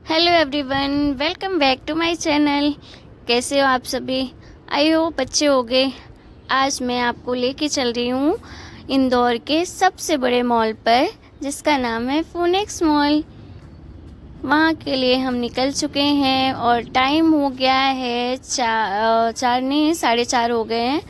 Hello everyone, welcome back to my channel. कैसे हो आप सभी? आई होप अच्छे होगे। आज मैं आपको लेके चल रही हूँ इंदौर के सबसे बड़े मॉल पर, जिसका नाम है फोनेक्स मॉल। वहाँ के लिए हम निकल चुके हैं और टाइम हो गया है चार नहीं 4:30 हो गए हैं।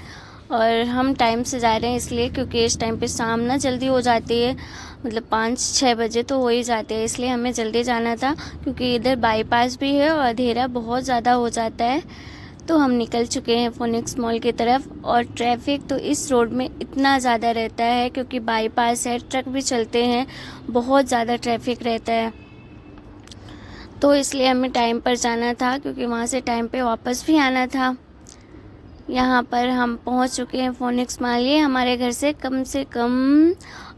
और हम टाइम से जा रहे हैं इसलिए क्योंकि इस टाइम पे शाम ना जल्दी हो जाती है, मतलब 5-6 बजे तो हो ही जाते हैं, इसलिए हमें जल्दी जाना था क्योंकि इधर बाईपास भी है और अंधेरा बहुत ज़्यादा हो जाता है। तो हम निकल चुके हैं फोनिक्स मॉल की तरफ। और ट्रैफिक तो इस रोड में इतना ज़्यादा रहता है क्योंकि बाईपास है, ट्रक भी चलते हैं, बहुत ज़्यादा ट्रैफिक रहता है। तो इसलिए हमें टाइम पर जाना था क्योंकि वहाँ से टाइम पे वापस भी आना था। यहाँ पर हम पहुँच चुके हैं फोनिक्स मॉल। ये हमारे घर से कम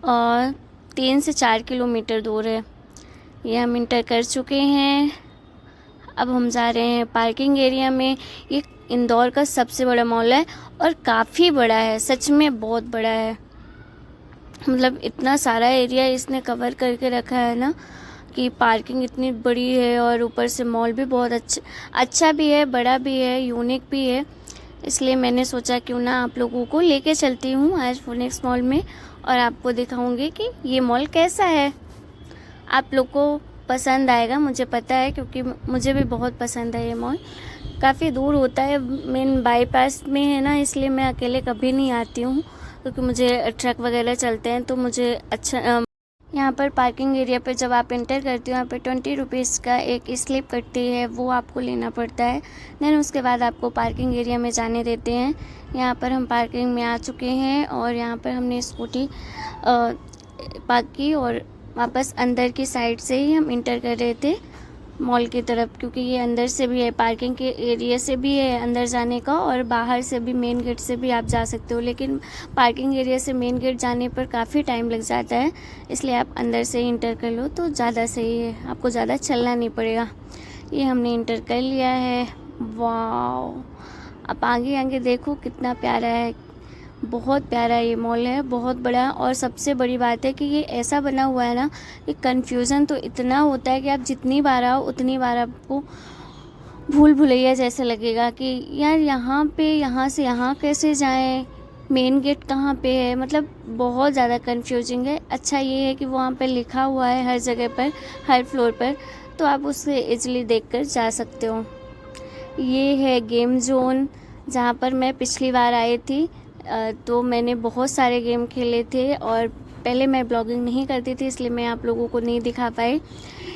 और 3 से 4 किलोमीटर दूर है। ये हम इंटर कर चुके हैं। अब हम जा रहे हैं पार्किंग एरिया में। ये इंदौर का सबसे बड़ा मॉल है और काफ़ी बड़ा है, सच में बहुत बड़ा है। मतलब इतना सारा एरिया इसने कवर करके रखा है ना कि पार्किंग इतनी बड़ी है और ऊपर से मॉल भी बहुत अच्छा भी है, बड़ा भी है, यूनिक भी है। इसलिए मैंने सोचा क्यों ना आप लोगों को लेके चलती हूँ आज फोनिक्स मॉल में और आपको दिखाऊंगी कि ये मॉल कैसा है। आप लोग को पसंद आएगा, मुझे पता है, क्योंकि मुझे भी बहुत पसंद है ये मॉल। काफ़ी दूर होता है, मेन बाईपास में है ना, इसलिए मैं अकेले कभी नहीं आती हूँ क्योंकि मुझे ट्रक वगैरह चलते हैं तो मुझे अच्छा। यहाँ पर पार्किंग एरिया पे जब आप इंटर करते हो, यहाँ पे 20 रुपीज़ का एक स्लिप कटती है, वो आपको लेना पड़ता है। देन उसके बाद आपको पार्किंग एरिया में जाने देते हैं। यहाँ पर हम पार्किंग में आ चुके हैं और यहाँ पर हमने स्कूटी पार्क की और वापस अंदर की साइड से ही हम इंटर कर रहे थे मॉल की तरफ, क्योंकि ये अंदर से भी है, पार्किंग के एरिया से भी है अंदर जाने का और बाहर से भी, मेन गेट से भी आप जा सकते हो। लेकिन पार्किंग एरिया से मेन गेट जाने पर काफ़ी टाइम लग जाता है, इसलिए आप अंदर से ही इंटर कर लो तो ज़्यादा सही है, आपको ज़्यादा चलना नहीं पड़ेगा। ये हमने इंटर कर लिया है। वाह, आप आगे आगे देखो कितना प्यारा है, बहुत प्यारा ये मॉल है, बहुत बड़ा। और सबसे बड़ी बात है कि ये ऐसा बना हुआ है ना कि कन्फ्यूज़न तो इतना होता है कि आप जितनी बार आओ उतनी बार आपको भूल भुलैया जैसा लगेगा कि यार यहाँ पे, यहाँ से यहाँ कैसे जाएं, मेन गेट कहाँ पे है, मतलब बहुत ज़्यादा कन्फ्यूजिंग है। अच्छा ये है कि वहाँ पे लिखा हुआ है हर जगह पर, हर फ्लोर पर, तो आप उससे इजीली देखकर जा सकते हो। ये है गेम जोन, जहाँ पर मैं पिछली बार आई थी तो मैंने बहुत सारे गेम खेले थे और पहले मैं ब्लॉगिंग नहीं करती थी इसलिए मैं आप लोगों को नहीं दिखा पाई।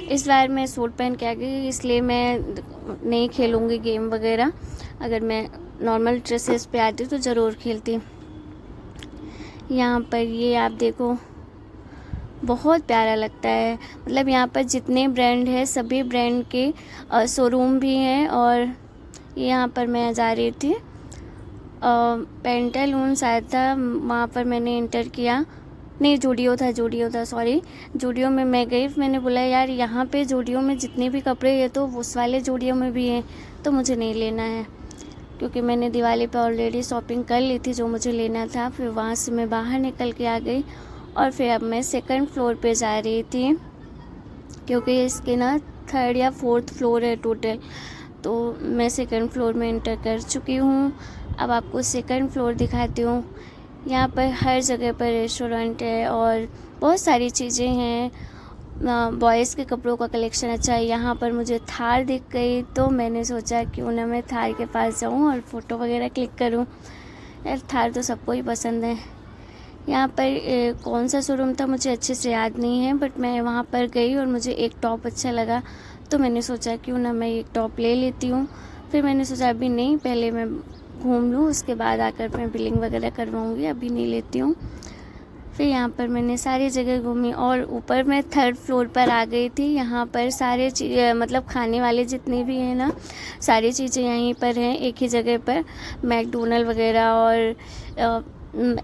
इस बार मैं सूट पहन के आ गई इसलिए मैं नहीं खेलूँगी गेम वगैरह। अगर मैं नॉर्मल ड्रेसेस पे आती तो ज़रूर खेलती। यहाँ पर ये आप देखो, बहुत प्यारा लगता है। मतलब यहाँ पर जितने ब्रांड है सभी ब्रांड के शोरूम भी हैं। और यहाँ पर मैं जा रही थी पेंटालून्स आया था, वहाँ पर मैंने इंटर किया। नहीं, जूडियो था, सॉरी, जूडियो में मैं गई। मैंने बोला यार यहाँ पे जूडियो में जितने भी कपड़े हैं तो उस वाले जूडियो में भी हैं, तो मुझे नहीं लेना है क्योंकि मैंने दिवाली पे ऑलरेडी शॉपिंग कर ली थी जो मुझे लेना था। फिर वहाँ से मैं बाहर निकल के आ गई और फिर अब मैं सेकंड फ्लोर पे जा रही थी क्योंकि इसके ना 3rd या 4th फ्लोर है टोटल, तो मैं सेकंड फ्लोर में इंटर कर चुकी हूँ। अब आपको सेकंड फ्लोर दिखाती हूँ। यहाँ पर हर जगह पर रेस्टोरेंट है और बहुत सारी चीज़ें हैं। बॉयज़ के कपड़ों का कलेक्शन अच्छा है। यहाँ पर मुझे थार दिख गई तो मैंने सोचा क्यों ना मैं थार के पास जाऊँ और फ़ोटो वगैरह क्लिक करूँ। यार थार तो सबको ही पसंद है। यहाँ पर कौन सा शोरूम था मुझे अच्छे से याद नहीं है, बट मैं वहाँ पर गई और मुझे एक टॉप अच्छा लगा तो मैंने सोचा क्यों ना मैं एक टॉप ले लेती हूँ। फिर मैंने सोचा अभी नहीं, पहले मैं घूम लूँ उसके बाद आकर मैं बिलिंग वगैरह करवाऊँगी, अभी नहीं लेती हूँ। फिर यहाँ पर मैंने सारी जगह घूमी और ऊपर मैं 3rd फ्लोर पर आ गई थी। यहाँ पर सारे मतलब खाने वाले जितने भी हैं ना, सारी चीज़ें यहीं पर हैं एक ही जगह पर। मैकडोनल्ड वगैरह और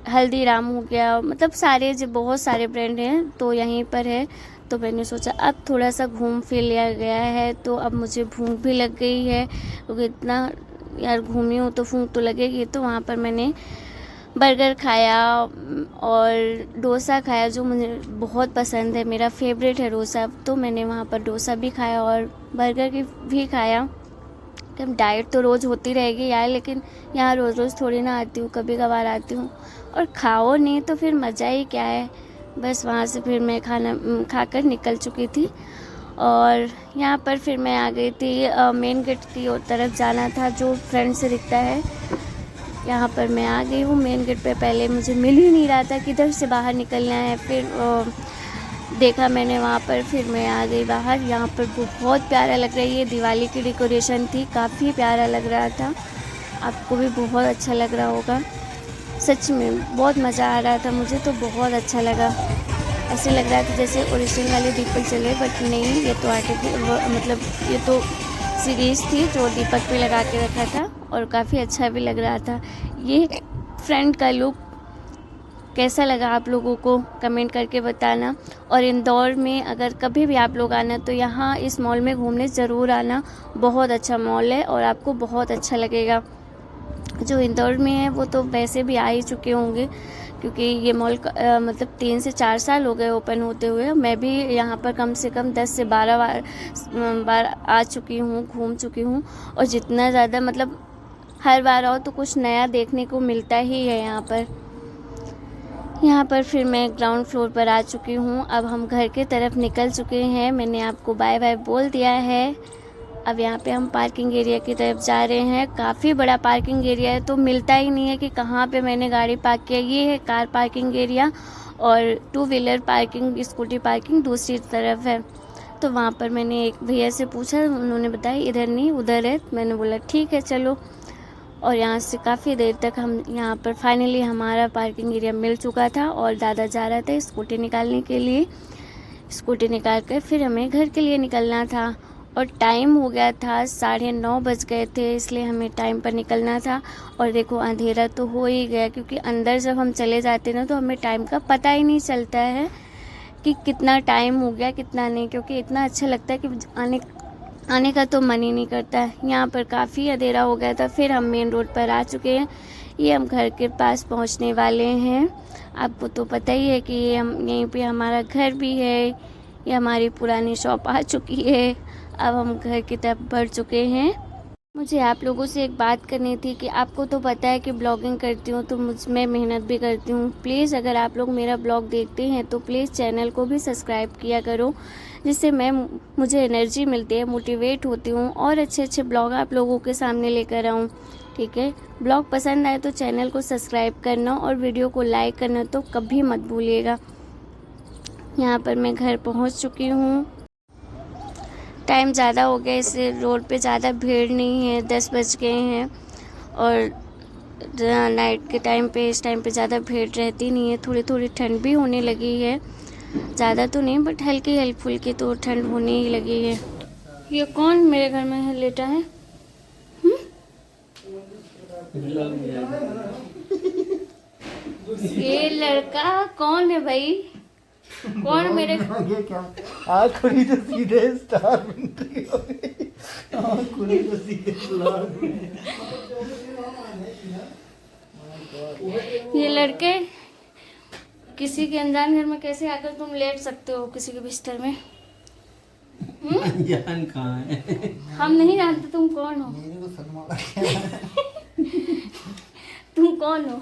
हल्दीराम हो गया, मतलब सारे जो बहुत सारे ब्रांड हैं तो यहीं पर है। तो मैंने सोचा अब थोड़ा सा घूम फिर लिया गया है तो अब मुझे भूख भी लग गई है क्योंकि इतना यार घूमी हूँ तो भूख तो लगेगी। तो वहाँ पर मैंने बर्गर खाया और डोसा खाया जो मुझे बहुत पसंद है, मेरा फेवरेट है डोसा। तो मैंने वहाँ पर डोसा भी खाया और बर्गर भी खाया। कि डाइट तो रोज़ होती रहेगी यार, लेकिन यहाँ रोज़ रोज़ थोड़ी ना आती हूँ, कभी कभार आती हूँ। और खाओ नहीं तो फिर मज़ा ही क्या है। बस वहाँ से फिर मैं खाना खाकर निकल चुकी थी और यहाँ पर फिर मैं आ गई थी मेन गेट की ओर तरफ जाना था जो फ्रंट से दिखता है। यहाँ पर मैं आ गई हूँ मेन गेट पे। पहले मुझे मिल ही नहीं रहा था किधर से बाहर निकलना है, फिर देखा मैंने वहाँ पर, फिर मैं आ गई बाहर। यहाँ पर बहुत प्यारा लग रहा है, ये दिवाली की डेकोरेशन थी, काफ़ी प्यारा लग रहा था। आपको भी बहुत अच्छा लग रहा होगा। सच में बहुत मज़ा आ रहा था, मुझे तो बहुत अच्छा लगा। ऐसे लग रहा था जैसे ओरिजिनल वाले दीपक चले, बट नहीं, ये तो मतलब ये तो सीरीज़ थी जो दीपक पे लगा के रखा था और काफ़ी अच्छा भी लग रहा था। ये फ्रंट का लुक कैसा लगा आप लोगों को कमेंट करके बताना। और इंदौर में अगर कभी भी आप लोग आना तो यहाँ इस मॉल में घूमने ज़रूर आना। बहुत अच्छा मॉल है और आपको बहुत अच्छा लगेगा। जो इंदौर में है वो तो वैसे भी आ ही चुके होंगे, क्योंकि ये मॉल मतलब 3 से 4 साल हो गए ओपन होते हुए। मैं भी यहाँ पर कम से कम 10 से 12 बार आ चुकी हूँ, घूम चुकी हूँ। और जितना ज़्यादा मतलब हर बार आओ तो कुछ नया देखने को मिलता ही है यहाँ पर। यहाँ पर फिर मैं ग्राउंड फ्लोर पर आ चुकी हूँ। अब हम घर के तरफ निकल चुके हैं, मैंने आपको बाय बाय बोल दिया है। अब यहाँ पे हम पार्किंग एरिया की तरफ जा रहे हैं। काफ़ी बड़ा पार्किंग एरिया है, तो मिलता ही नहीं है कि कहाँ पे मैंने गाड़ी पार्क किया। ये है कार पार्किंग एरिया और 2 व्हीलर पार्किंग, स्कूटी पार्किंग दूसरी तरफ है। तो वहाँ पर मैंने एक भैया से पूछा, उन्होंने बताया इधर नहीं उधर है। मैंने बोला ठीक है चलो। और यहाँ से काफ़ी देर तक हम यहाँ पर फाइनली हमारा पार्किंग एरिया मिल चुका था और दादा जा रहा था स्कूटी निकालने के लिए। स्कूटी निकाल कर फिर हमें घर के लिए निकलना था और टाइम हो गया था 9:30 बज गए थे, इसलिए हमें टाइम पर निकलना था। और देखो अंधेरा तो हो ही गया, क्योंकि अंदर जब हम चले जाते ना तो हमें टाइम का पता ही नहीं चलता है कि कितना टाइम हो गया कितना नहीं, क्योंकि इतना अच्छा लगता है कि आने का तो मन ही नहीं करता है। यहाँ पर काफ़ी अंधेरा हो गया था। फिर हम मेन रोड पर आ चुके हैं, ये हम घर के पास पहुँचने वाले हैं। आपको तो पता ही है कि ये हम यहीं पे हमारा घर भी है, ये हमारी पुरानी शॉप आ चुकी है। अब हम घर की तरफ बढ़ चुके हैं। मुझे आप लोगों से एक बात करनी थी कि आपको तो पता है कि ब्लॉगिंग करती हूँ तो मैं मेहनत भी करती हूँ। प्लीज़ अगर आप लोग मेरा ब्लॉग देखते हैं तो प्लीज़ चैनल को भी सब्सक्राइब किया करो, जिससे मुझे एनर्जी मिलती है, मोटिवेट होती हूँ और अच्छे अच्छे ब्लॉग आप लोगों के सामने लेकर आऊँ। ठीक है, ब्लॉग पसंद आए तो चैनल को सब्सक्राइब करना और वीडियो को लाइक करना तो कभी मत भूलिएगा। यहाँ पर मैं घर पहुँच चुकी हूँ। टाइम ज़्यादा हो गया, इसलिए रोड पे ज़्यादा भीड़ नहीं है, 10 बज गए हैं। और नाइट के टाइम पे इस टाइम पे ज़्यादा भीड़ रहती नहीं है। थोड़ी थोड़ी ठंड भी होने लगी है, ज़्यादा तो नहीं बट हल्की फुल्की तो ठंड होने ही लगी है। ये कौन मेरे घर में है लेटा है? ये लड़का कौन है भाई? कौन मेरे ये क्या आँख खुली तो सीधे स्टार बन रही हो गई। आँख खुली तो सीधे स्टार बन ये लड़के किसी के अनजान घर में कैसे आकर तुम लेट सकते हो किसी के बिस्तर में? जान कहाँ है? हम नहीं जानते तुम कौन हो। मेरे को शर्मा लगा। तुम कौन हो?